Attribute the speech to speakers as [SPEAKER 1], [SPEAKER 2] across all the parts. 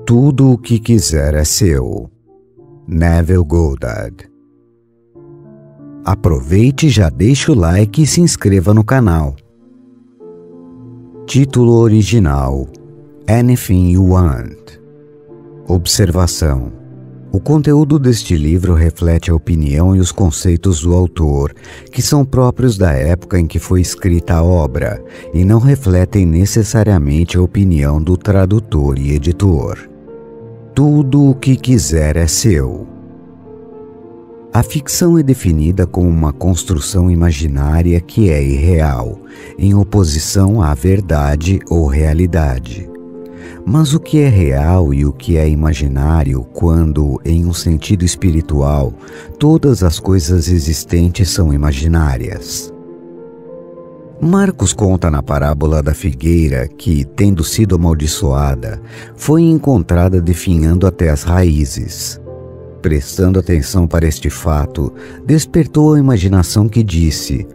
[SPEAKER 1] Tudo o que quiser é seu. Neville Goddard. Aproveite e já deixe o like e se inscreva no canal. Título original: Anything You Want. Observação: o conteúdo deste livro reflete a opinião e os conceitos do autor, que são próprios da época em que foi escrita a obra, e não refletem necessariamente a opinião do tradutor e editor. Tudo o que quiser é seu. A ficção é definida como uma construção imaginária que é irreal, em oposição à verdade ou realidade. Mas o que é real e o que é imaginário quando, em um sentido espiritual, todas as coisas existentes são imaginárias? Marcos conta na parábola da figueira que, tendo sido amaldiçoada, foi encontrada definhando até as raízes. Prestando atenção para este fato, despertou a imaginação que disse: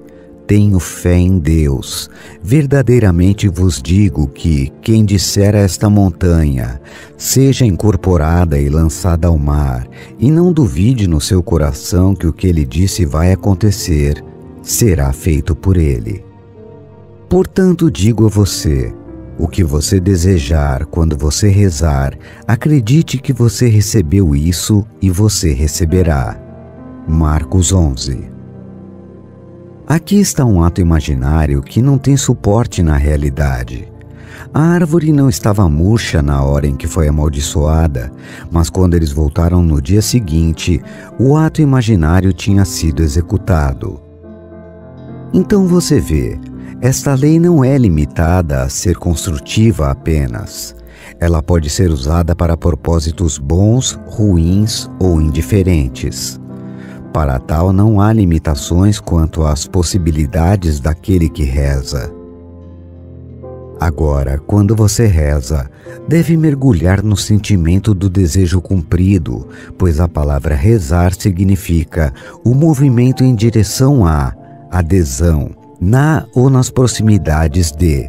[SPEAKER 1] tenho fé em Deus. Verdadeiramente vos digo que quem disser a esta montanha, seja incorporada e lançada ao mar, e não duvide no seu coração que o que ele disse vai acontecer, será feito por ele. Portanto, digo a você: o que você desejar quando você rezar, acredite que você recebeu isso e você receberá. Marcos 11. Aqui está um ato imaginário que não tem suporte na realidade. A árvore não estava murcha na hora em que foi amaldiçoada, mas quando eles voltaram no dia seguinte, o ato imaginário tinha sido executado. Então você vê, esta lei não é limitada a ser construtiva apenas. Ela pode ser usada para propósitos bons, ruins ou indiferentes. Para tal, não há limitações quanto às possibilidades daquele que reza. Agora, quando você reza, deve mergulhar no sentimento do desejo cumprido, pois a palavra rezar significa o movimento em direção à adesão, na ou nas proximidades de.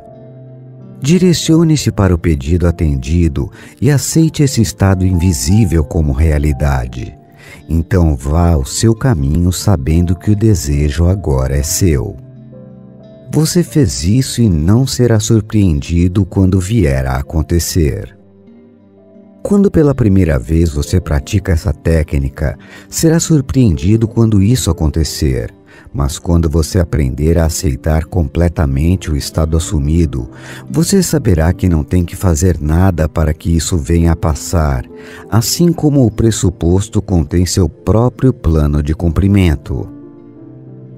[SPEAKER 1] Direcione-se para o pedido atendido e aceite esse estado invisível como realidade. Então vá ao seu caminho sabendo que o desejo agora é seu. Você fez isso e não será surpreendido quando vier a acontecer. Quando pela primeira vez você pratica essa técnica, será surpreendido quando isso acontecer. Mas quando você aprender a aceitar completamente o estado assumido, você saberá que não tem que fazer nada para que isso venha a passar, assim como o pressuposto contém seu próprio plano de cumprimento.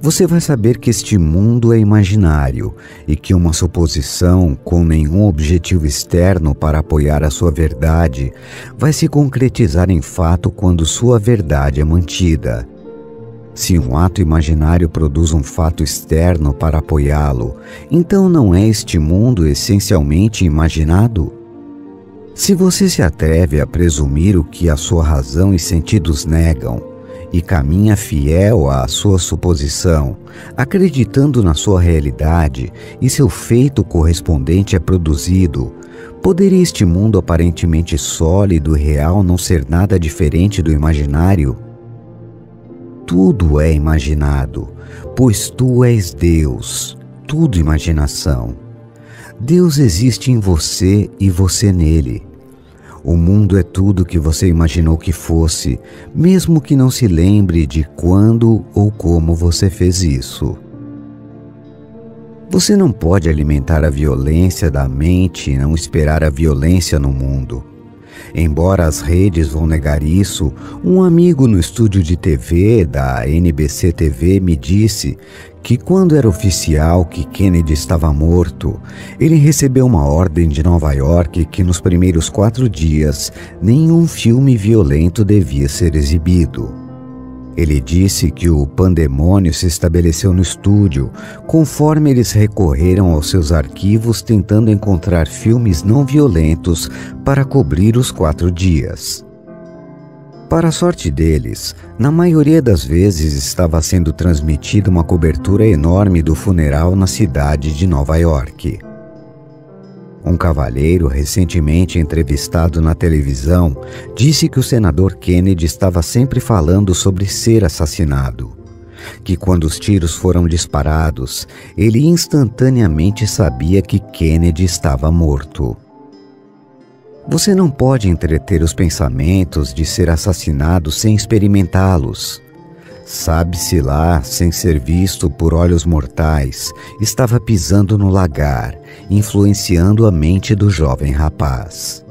[SPEAKER 1] Você vai saber que este mundo é imaginário e que uma suposição com nenhum objetivo externo para apoiar a sua verdade vai se concretizar em fato quando sua verdade é mantida. Se um ato imaginário produz um fato externo para apoiá-lo, então não é este mundo essencialmente imaginado? Se você se atreve a presumir o que a sua razão e sentidos negam, e caminha fiel à sua suposição, acreditando na sua realidade e seu feito correspondente é produzido, poderia este mundo aparentemente sólido e real não ser nada diferente do imaginário? Tudo é imaginado, pois tu és Deus, tudo imaginação. Deus existe em você e você nele. O mundo é tudo que você imaginou que fosse, mesmo que não se lembre de quando ou como você fez isso. Você não pode alimentar a violência da mente e não esperar a violência no mundo. Embora as redes vão negar isso, um amigo no estúdio de TV da NBC TV me disse que quando era oficial que Kennedy estava morto, ele recebeu uma ordem de Nova York que nos primeiros 4 dias nenhum filme violento devia ser exibido. Ele disse que o pandemônio se estabeleceu no estúdio, conforme eles recorreram aos seus arquivos tentando encontrar filmes não violentos para cobrir os 4 dias. Para a sorte deles, na maioria das vezes estava sendo transmitida uma cobertura enorme do funeral na cidade de Nova York. Um cavalheiro recentemente entrevistado na televisão disse que o senador Kennedy estava sempre falando sobre ser assassinado, que quando os tiros foram disparados, ele instantaneamente sabia que Kennedy estava morto. Você não pode entreter os pensamentos de ser assassinado sem experimentá-los. Sabe-se lá, sem ser visto por olhos mortais, estava pisando no lagar, influenciando a mente do jovem rapaz.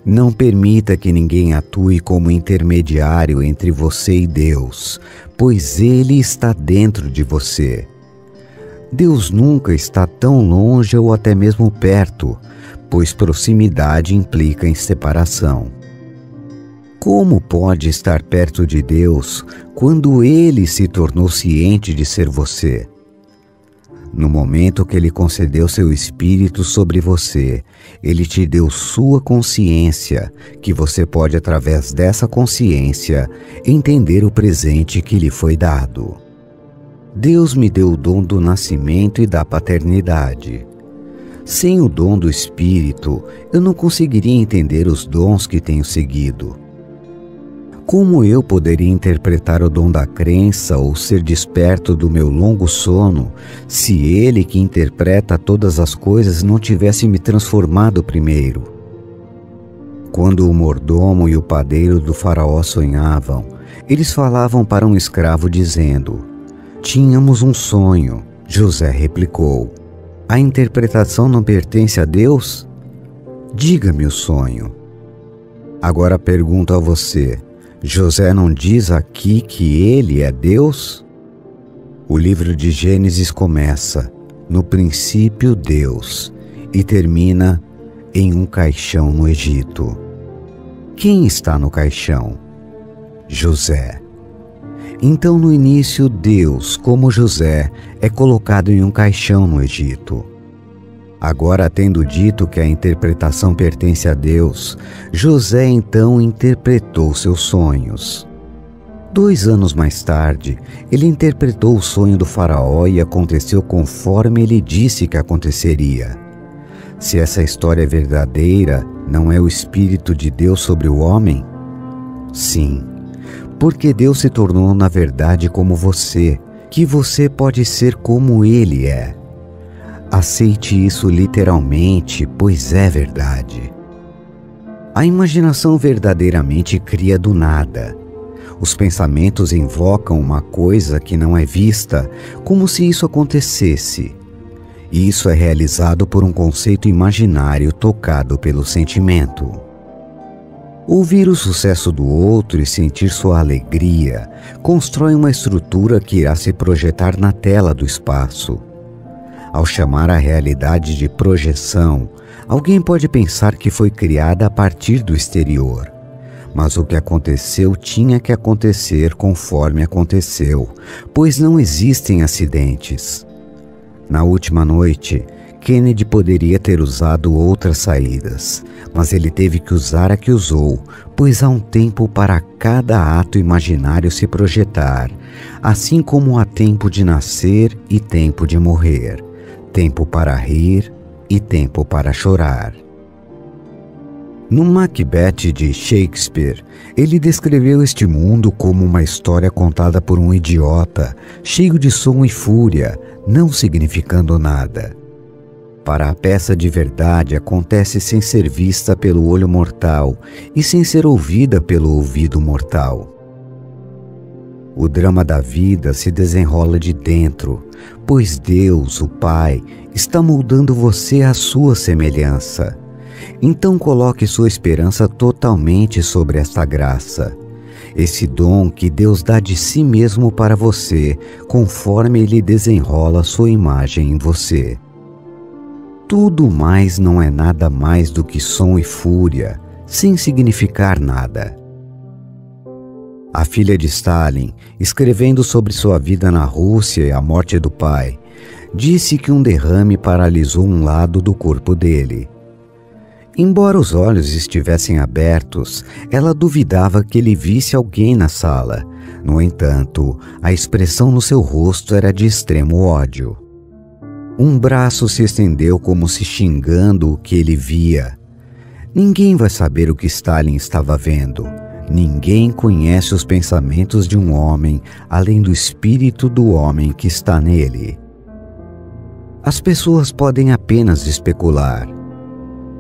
[SPEAKER 1] Não permita que ninguém atue como intermediário entre você e Deus, pois Ele está dentro de você. Deus nunca está tão longe ou até mesmo perto, pois proximidade implica em separação. Como pode estar perto de Deus quando Ele se tornou ciente de ser você? No momento que Ele concedeu seu Espírito sobre você, Ele te deu sua consciência, que você pode, através dessa consciência, entender o presente que lhe foi dado. Deus me deu o dom do nascimento e da paternidade. Sem o dom do Espírito, eu não conseguiria entender os dons que tenho seguido. Como eu poderia interpretar o dom da crença ou ser desperto do meu longo sono, se Ele que interpreta todas as coisas não tivesse me transformado primeiro? Quando o mordomo e o padeiro do faraó sonhavam, eles falavam para um escravo dizendo: "Tínhamos um sonho." José replicou: "A interpretação não pertence a Deus? Diga-me o sonho." Agora pergunto a você: José não diz aqui que ele é Deus? O livro de Gênesis começa: "No princípio Deus", e termina em um caixão no Egito. Quem está no caixão? José. Então, no início, Deus, como José, é colocado em um caixão no Egito. Agora, tendo dito que a interpretação pertence a Deus, José então interpretou seus sonhos. 2 anos mais tarde, ele interpretou o sonho do faraó e aconteceu conforme ele disse que aconteceria. Se essa história é verdadeira, não é o Espírito de Deus sobre o homem? Sim, porque Deus se tornou na verdade como você, que você pode ser como Ele é. Aceite isso literalmente, pois é verdade. A imaginação verdadeiramente cria do nada. Os pensamentos invocam uma coisa que não é vista, como se isso acontecesse. E isso é realizado por um conceito imaginário tocado pelo sentimento. Ouvir o sucesso do outro e sentir sua alegria constrói uma estrutura que irá se projetar na tela do espaço. Ao chamar a realidade de projeção, alguém pode pensar que foi criada a partir do exterior. Mas o que aconteceu tinha que acontecer conforme aconteceu, pois não existem acidentes. Na última noite, Kennedy poderia ter usado outras saídas, mas ele teve que usar a que usou, pois há um tempo para cada ato imaginário se projetar, assim como há tempo de nascer e tempo de morrer. Tempo para rir e tempo para chorar. No Macbeth de Shakespeare, ele descreveu este mundo como uma história contada por um idiota, cheio de som e fúria, não significando nada. Para a peça de verdade, acontece sem ser vista pelo olho mortal e sem ser ouvida pelo ouvido mortal. O drama da vida se desenrola de dentro, pois Deus, o Pai, está moldando você à sua semelhança. Então coloque sua esperança totalmente sobre esta graça, esse dom que Deus dá de si mesmo para você, conforme Ele desenrola sua imagem em você. Tudo mais não é nada mais do que som e fúria, sem significar nada. A filha de Stalin, escrevendo sobre sua vida na Rússia e a morte do pai, disse que um derrame paralisou um lado do corpo dele. Embora os olhos estivessem abertos, ela duvidava que ele visse alguém na sala. No entanto, a expressão no seu rosto era de extremo ódio. Um braço se estendeu como se xingando o que ele via. Ninguém vai saber o que Stalin estava vendo. Ninguém conhece os pensamentos de um homem além do espírito do homem que está nele. As pessoas podem apenas especular.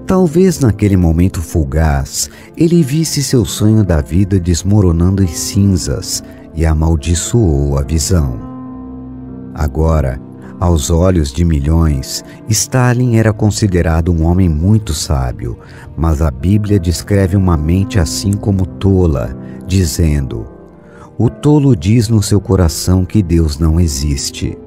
[SPEAKER 1] Talvez naquele momento fugaz, ele visse seu sonho da vida desmoronando em cinzas e amaldiçoou a visão. Agora, aos olhos de milhões, Stalin era considerado um homem muito sábio, mas a Bíblia descreve uma mente assim como tola, dizendo: "O tolo diz no seu coração que Deus não existe."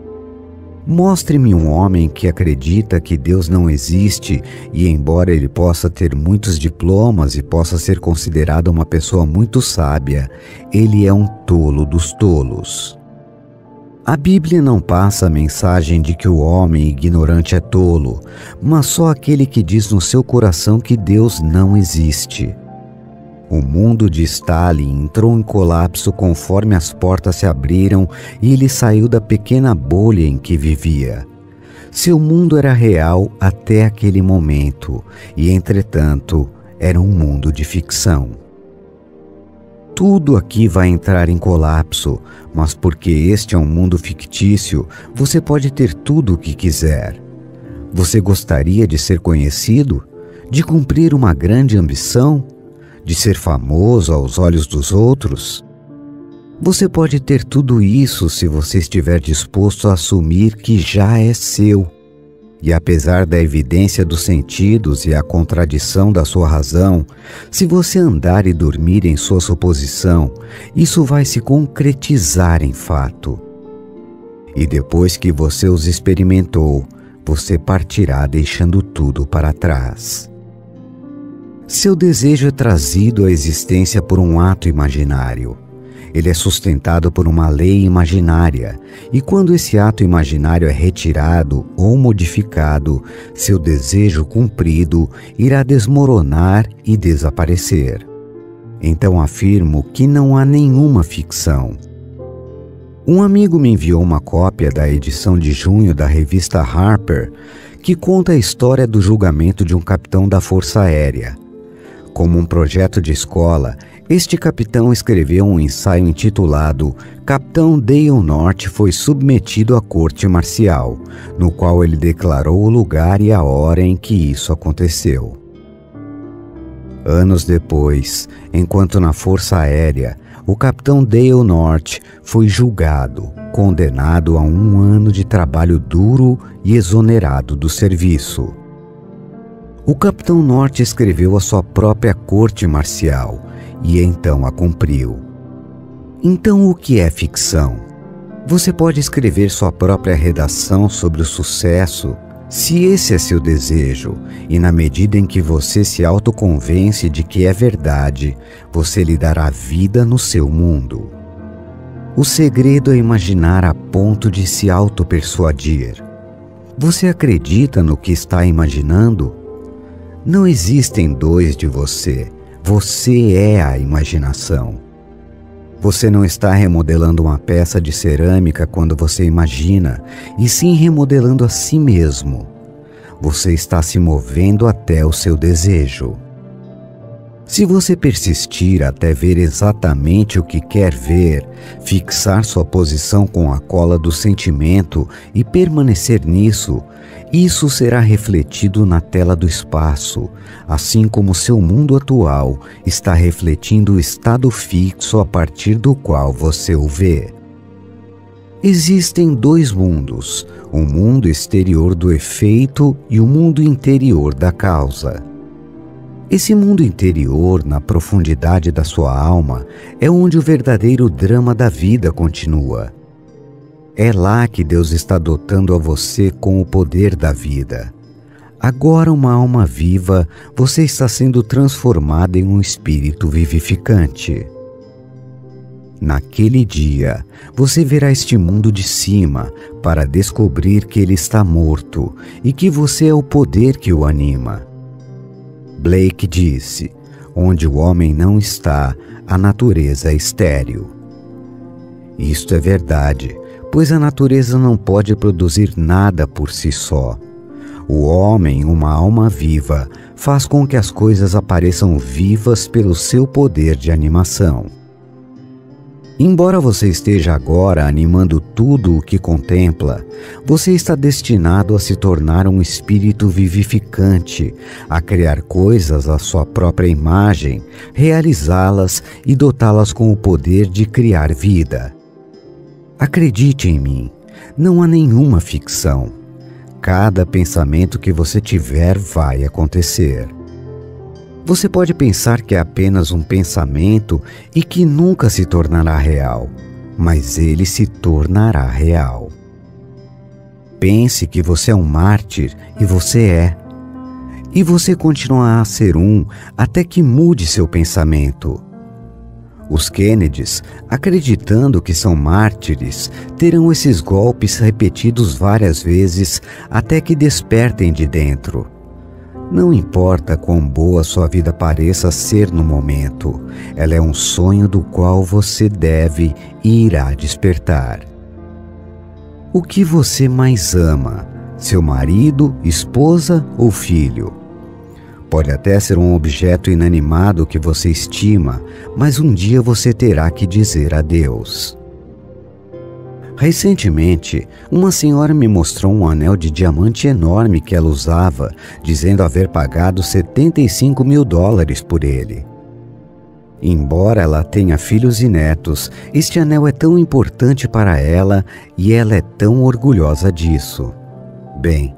[SPEAKER 1] Mostre-me um homem que acredita que Deus não existe e, embora ele possa ter muitos diplomas e possa ser considerado uma pessoa muito sábia, ele é um tolo dos tolos. A Bíblia não passa a mensagem de que o homem ignorante é tolo, mas só aquele que diz no seu coração que Deus não existe. O mundo de Stalin entrou em colapso conforme as portas se abriram e ele saiu da pequena bolha em que vivia. Seu mundo era real até aquele momento e, entretanto, era um mundo de ficção. Tudo aqui vai entrar em colapso, mas porque este é um mundo fictício, você pode ter tudo o que quiser. Você gostaria de ser conhecido? De cumprir uma grande ambição? De ser famoso aos olhos dos outros? Você pode ter tudo isso se você estiver disposto a assumir que já é seu. E apesar da evidência dos sentidos e a contradição da sua razão, se você andar e dormir em sua suposição, isso vai se concretizar em fato. E depois que você os experimentou, você partirá deixando tudo para trás. Seu desejo é trazido à existência por um ato imaginário. Ele é sustentado por uma lei imaginária, e quando esse ato imaginário é retirado ou modificado, seu desejo cumprido irá desmoronar e desaparecer. Então afirmo que não há nenhuma ficção. Um amigo me enviou uma cópia da edição de junho da revista Harper, que conta a história do julgamento de um capitão da Força Aérea. Como um projeto de escola, este capitão escreveu um ensaio intitulado Capitão Dale North foi submetido à corte marcial, no qual ele declarou o lugar e a hora em que isso aconteceu. Anos depois, enquanto na Força Aérea, o capitão Dale North foi julgado, condenado a 1 ano de trabalho duro e exonerado do serviço. O capitão North escreveu a sua própria corte marcial e então a cumpriu. Então, o que é ficção? Você pode escrever sua própria redação sobre o sucesso, se esse é seu desejo, e na medida em que você se autoconvence de que é verdade, você lhe dará vida no seu mundo. O segredo é imaginar a ponto de se autopersuadir. Você acredita no que está imaginando? Não existem dois de você. Você é a imaginação. Você não está remodelando uma peça de cerâmica quando você imagina, e sim remodelando a si mesmo. Você está se movendo até o seu desejo. Se você persistir até ver exatamente o que quer ver, fixar sua posição com a cola do sentimento e permanecer nisso, isso será refletido na tela do espaço, assim como seu mundo atual está refletindo o estado fixo a partir do qual você o vê. Existem dois mundos, o mundo exterior do efeito e o mundo interior da causa. Esse mundo interior, na profundidade da sua alma, é onde o verdadeiro drama da vida continua. É lá que Deus está dotando a você com o poder da vida. Agora, uma alma viva, você está sendo transformada em um espírito vivificante. Naquele dia, você verá este mundo de cima para descobrir que ele está morto e que você é o poder que o anima. Blake disse: onde o homem não está, a natureza é estéril. Isto é verdade, pois a natureza não pode produzir nada por si só. O homem, uma alma viva, faz com que as coisas apareçam vivas pelo seu poder de animação. Embora você esteja agora animando tudo o que contempla, você está destinado a se tornar um espírito vivificante, a criar coisas à sua própria imagem, realizá-las e dotá-las com o poder de criar vida. Acredite em mim, não há nenhuma ficção. Cada pensamento que você tiver vai acontecer. Você pode pensar que é apenas um pensamento e que nunca se tornará real, mas ele se tornará real. Pense que você é um mártir e você é. E você continuará a ser um até que mude seu pensamento. Os Kennedys, acreditando que são mártires, terão esses golpes repetidos várias vezes até que despertem de dentro. Não importa quão boa sua vida pareça ser no momento, ela é um sonho do qual você deve e irá despertar. O que você mais ama? Seu marido, esposa ou filho? Pode até ser um objeto inanimado que você estima, mas um dia você terá que dizer adeus. Recentemente, uma senhora me mostrou um anel de diamante enorme que ela usava, dizendo haver pagado $75 mil por ele. Embora ela tenha filhos e netos, este anel é tão importante para ela e ela é tão orgulhosa disso. Bem,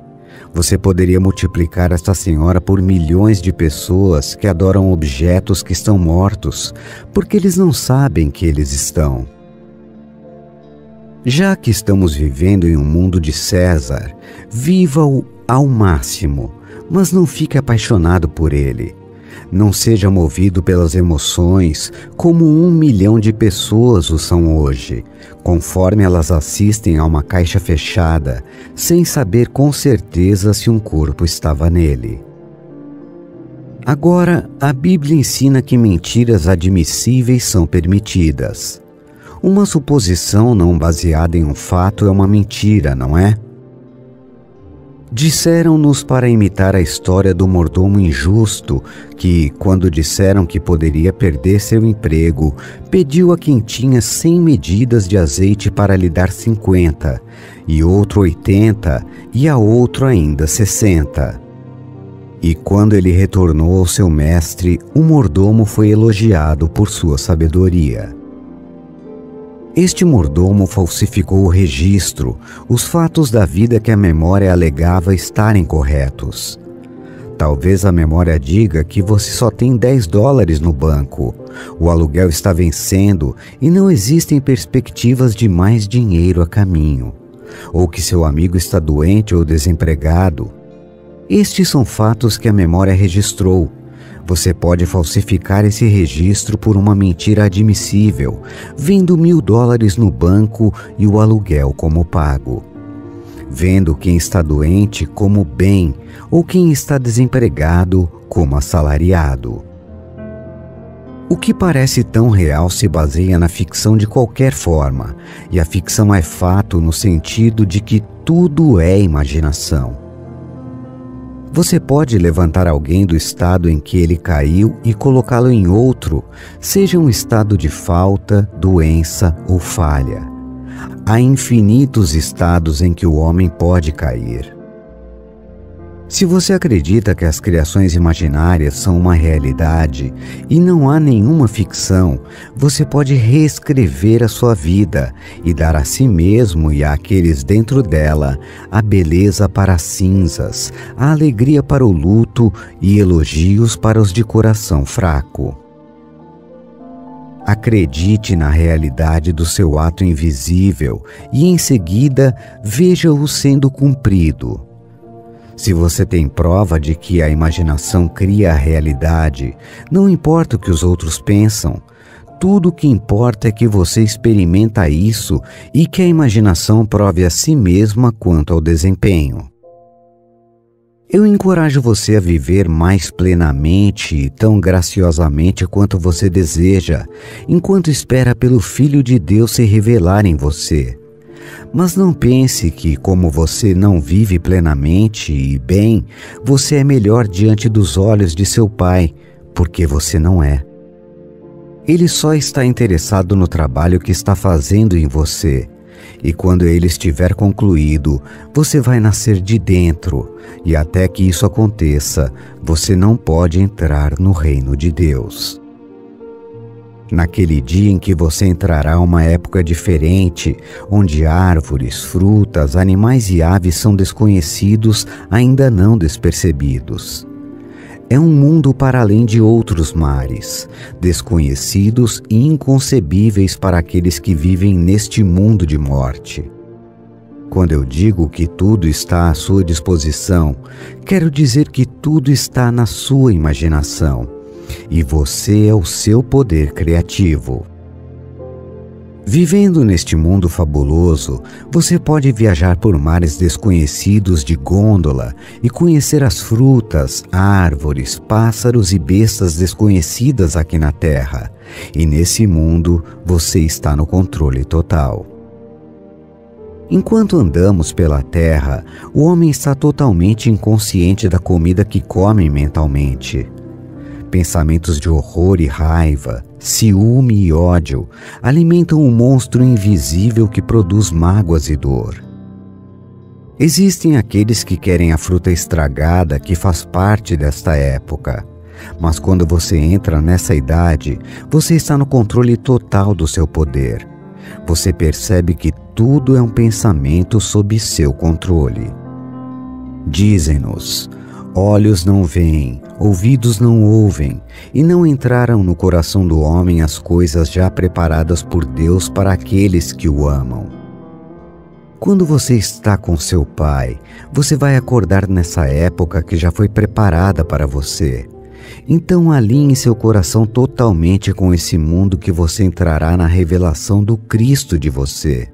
[SPEAKER 1] você poderia multiplicar esta senhora por milhões de pessoas que adoram objetos que estão mortos, porque eles não sabem que eles estão. Já que estamos vivendo em um mundo de César, viva-o ao máximo, mas não fique apaixonado por ele. Não seja movido pelas emoções como 1 milhão de pessoas o são hoje, conforme elas assistem a uma caixa fechada, sem saber com certeza se um corpo estava nele. Agora, a Bíblia ensina que mentiras admissíveis são permitidas. Uma suposição não baseada em um fato é uma mentira, não é? Disseram-nos para imitar a história do mordomo injusto que, quando disseram que poderia perder seu emprego, pediu a quem tinha 100 medidas de azeite para lhe dar 50, e outro 80, e a outro ainda 60. E quando ele retornou ao seu mestre, o mordomo foi elogiado por sua sabedoria. Este mordomo falsificou o registro, os fatos da vida que a memória alegava estarem corretos. Talvez a memória diga que você só tem $10 no banco, o aluguel está vencendo e não existem perspectivas de mais dinheiro a caminho, ou que seu amigo está doente ou desempregado. Estes são fatos que a memória registrou. Você pode falsificar esse registro por uma mentira admissível, vendo $1.000 no banco e o aluguel como pago. Vendo quem está doente como bem ou quem está desempregado como assalariado. O que parece tão real se baseia na ficção de qualquer forma, e a ficção é fato no sentido de que tudo é imaginação. Você pode levantar alguém do estado em que ele caiu e colocá-lo em outro, seja um estado de falta, doença ou falha. Há infinitos estados em que o homem pode cair. Se você acredita que as criações imaginárias são uma realidade e não há nenhuma ficção, você pode reescrever a sua vida e dar a si mesmo e àqueles dentro dela a beleza para as cinzas, a alegria para o luto e elogios para os de coração fraco. Acredite na realidade do seu ato invisível e em seguida veja-o sendo cumprido. Se você tem prova de que a imaginação cria a realidade, não importa o que os outros pensam, tudo o que importa é que você experimenta isso e que a imaginação prove a si mesma quanto ao desempenho. Eu encorajo você a viver mais plenamente e tão graciosamente quanto você deseja, enquanto espera pelo Filho de Deus se revelar em você. Mas não pense que, como você não vive plenamente e bem, você é melhor diante dos olhos de seu Pai, porque você não é. Ele só está interessado no trabalho que está fazendo em você. E quando ele estiver concluído, você vai nascer de dentro, e até que isso aconteça, você não pode entrar no reino de Deus. Naquele dia em que você entrará uma época diferente, onde árvores, frutas, animais e aves são desconhecidos, ainda não despercebidos. É um mundo para além de outros mares, desconhecidos e inconcebíveis para aqueles que vivem neste mundo de morte. Quando eu digo que tudo está à sua disposição, quero dizer que tudo está na sua imaginação, e você é o seu poder criativo. Vivendo neste mundo fabuloso, você pode viajar por mares desconhecidos de gôndola e conhecer as frutas, árvores, pássaros e bestas desconhecidas aqui na Terra. E nesse mundo, você está no controle total. Enquanto andamos pela Terra, o homem está totalmente inconsciente da comida que come mentalmente. Pensamentos de horror e raiva, ciúme e ódio alimentam um monstro invisível que produz mágoas e dor. Existem aqueles que querem a fruta estragada que faz parte desta época. Mas quando você entra nessa idade, você está no controle total do seu poder. Você percebe que tudo é um pensamento sob seu controle. Dizem-nos: olhos não veem, ouvidos não ouvem, e não entraram no coração do homem as coisas já preparadas por Deus para aqueles que o amam. Quando você está com seu Pai, você vai acordar nessa época que já foi preparada para você. Então alinhe seu coração totalmente com esse mundo que você entrará na revelação do Cristo de você.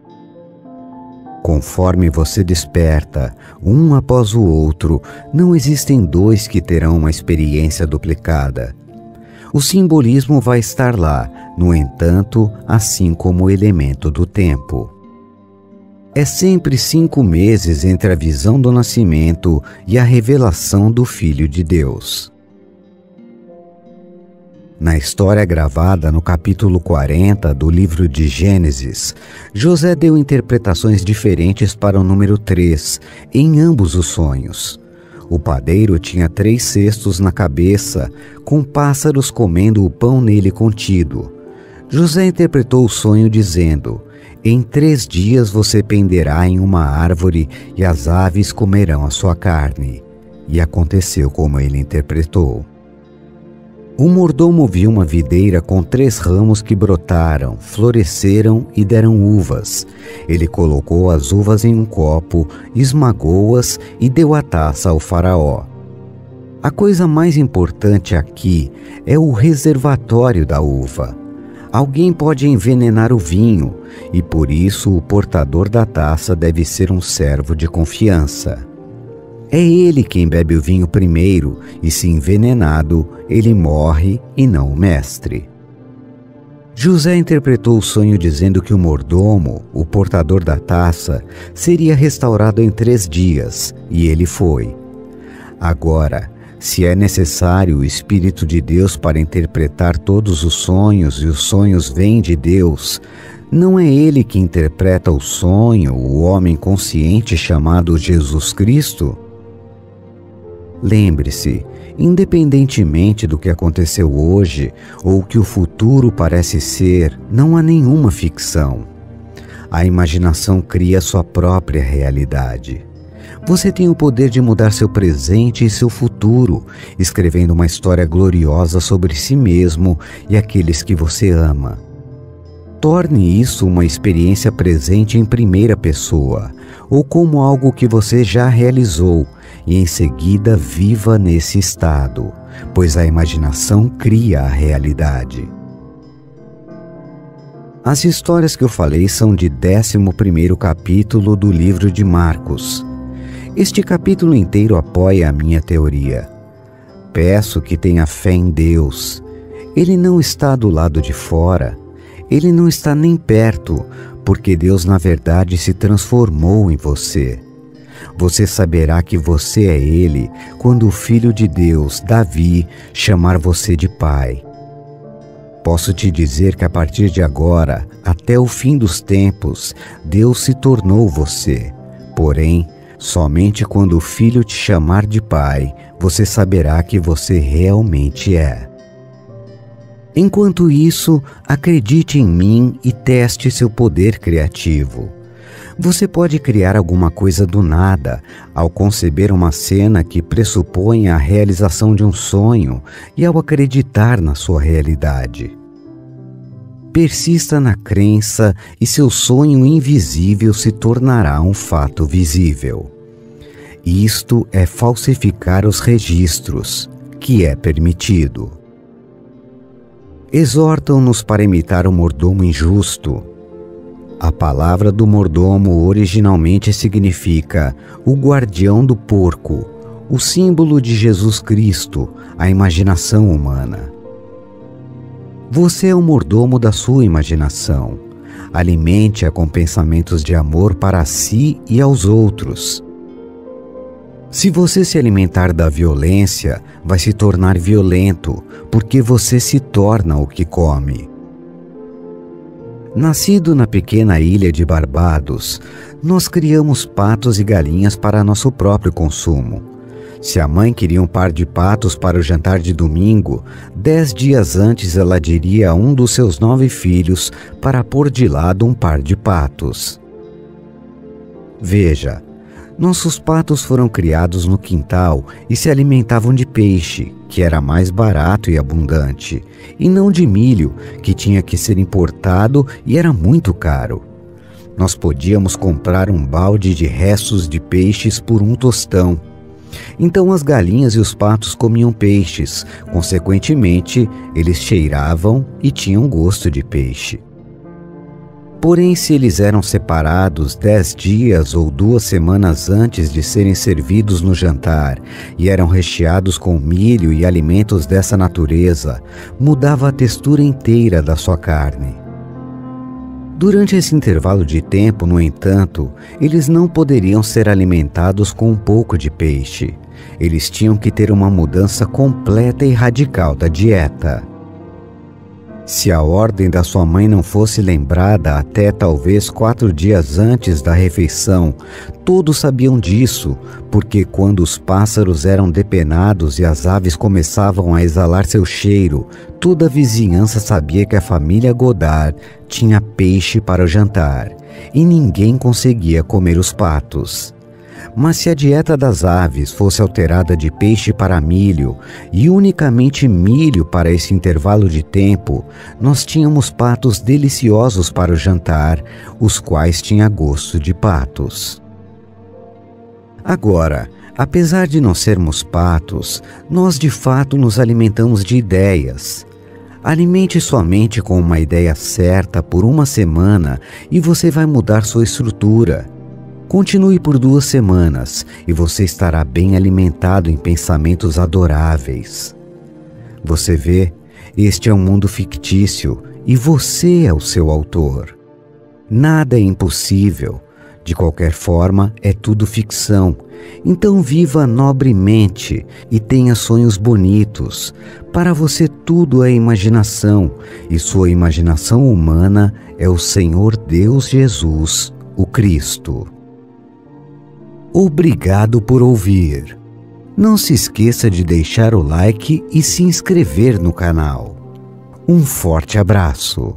[SPEAKER 1] Conforme você desperta, um após o outro, não existem dois que terão uma experiência duplicada. O simbolismo vai estar lá, no entanto, assim como o elemento do tempo. É sempre 5 meses entre a visão do nascimento e a revelação do Filho de Deus. Na história gravada no capítulo 40 do livro de Gênesis, José deu interpretações diferentes para o número 3 em ambos os sonhos. O padeiro tinha 3 cestos na cabeça, com pássaros comendo o pão nele contido. José interpretou o sonho dizendo: em 3 dias você penderá em uma árvore e as aves comerão a sua carne. E aconteceu como ele interpretou. O mordomo viu uma videira com 3 ramos que brotaram, floresceram e deram uvas. Ele colocou as uvas em um copo, esmagou-as e deu a taça ao faraó. A coisa mais importante aqui é o reservatório da uva. Alguém pode envenenar o vinho, e por isso o portador da taça deve ser um servo de confiança. É ele quem bebe o vinho primeiro, e se envenenado, ele morre e não o mestre. José interpretou o sonho dizendo que o mordomo, o portador da taça, seria restaurado em 3 dias, e ele foi. Agora, se é necessário o Espírito de Deus para interpretar todos os sonhos e os sonhos vêm de Deus, não é ele que interpreta o sonho, o homem consciente chamado Jesus Cristo? Lembre-se, independentemente do que aconteceu hoje ou que o futuro parece ser, não há nenhuma ficção. A imaginação cria sua própria realidade. Você tem o poder de mudar seu presente e seu futuro, escrevendo uma história gloriosa sobre si mesmo e aqueles que você ama. Torne isso uma experiência presente em primeira pessoa, ou como algo que você já realizou, e em seguida viva nesse estado, pois a imaginação cria a realidade. As histórias que eu falei são de 11º capítulo do livro de Marcos. Este capítulo inteiro apoia a minha teoria. Peço que tenha fé em Deus. Ele não está do lado de fora. Ele não está nem perto, porque Deus na verdade se transformou em você. Você saberá que você é Ele quando o Filho de Deus, Davi, chamar você de Pai. Posso te dizer que a partir de agora, até o fim dos tempos, Deus se tornou você. Porém, somente quando o Filho te chamar de Pai, você saberá que você realmente é. Enquanto isso, acredite em mim e teste seu poder criativo. Você pode criar alguma coisa do nada ao conceber uma cena que pressupõe a realização de um sonho e ao acreditar na sua realidade. Persista na crença e seu sonho invisível se tornará um fato visível. Isto é falsificar os registros, que é permitido. Exortam-nos para imitar o mordomo injusto. A palavra do mordomo originalmente significa o guardião do porco, o símbolo de Jesus Cristo, a imaginação humana. Você é o mordomo da sua imaginação. Alimente-a com pensamentos de amor para si e aos outros. Se você se alimentar da violência, vai se tornar violento, porque você se torna o que come. Nascido na pequena ilha de Barbados, nós criamos patos e galinhas para nosso próprio consumo. Se a mãe queria um par de patos para o jantar de domingo, 10 dias antes ela diria a um dos seus 9 filhos para pôr de lado um par de patos. Veja, nossos patos foram criados no quintal e se alimentavam de peixe, que era mais barato e abundante, e não de milho, que tinha que ser importado e era muito caro. Nós podíamos comprar um balde de restos de peixes por um tostão. Então as galinhas e os patos comiam peixes, consequentemente, eles cheiravam e tinham gosto de peixe. Porém, se eles eram separados 10 dias ou 2 semanas antes de serem servidos no jantar e eram recheados com milho e alimentos dessa natureza, mudava a textura inteira da sua carne. Durante esse intervalo de tempo, no entanto, eles não poderiam ser alimentados com um pouco de peixe. Eles tinham que ter uma mudança completa e radical da dieta. Se a ordem da sua mãe não fosse lembrada até talvez 4 dias antes da refeição, todos sabiam disso, porque quando os pássaros eram depenados e as aves começavam a exalar seu cheiro, toda a vizinhança sabia que a família Godard tinha peixe para o jantar, e ninguém conseguia comer os patos. Mas se a dieta das aves fosse alterada de peixe para milho e unicamente milho para esse intervalo de tempo, nós tínhamos patos deliciosos para o jantar, os quais tinham gosto de patos. Agora, apesar de não sermos patos, nós de fato nos alimentamos de ideias. Alimente sua mente com uma ideia certa por 1 semana e você vai mudar sua estrutura. Continue por 2 semanas e você estará bem alimentado em pensamentos adoráveis. Você vê, este é um mundo fictício e você é o seu autor. Nada é impossível. De qualquer forma, é tudo ficção. Então viva nobremente e tenha sonhos bonitos. Para você tudo é imaginação e sua imaginação humana é o Senhor Deus Jesus, o Cristo. Obrigado por ouvir. Não se esqueça de deixar o like e se inscrever no canal. Um forte abraço.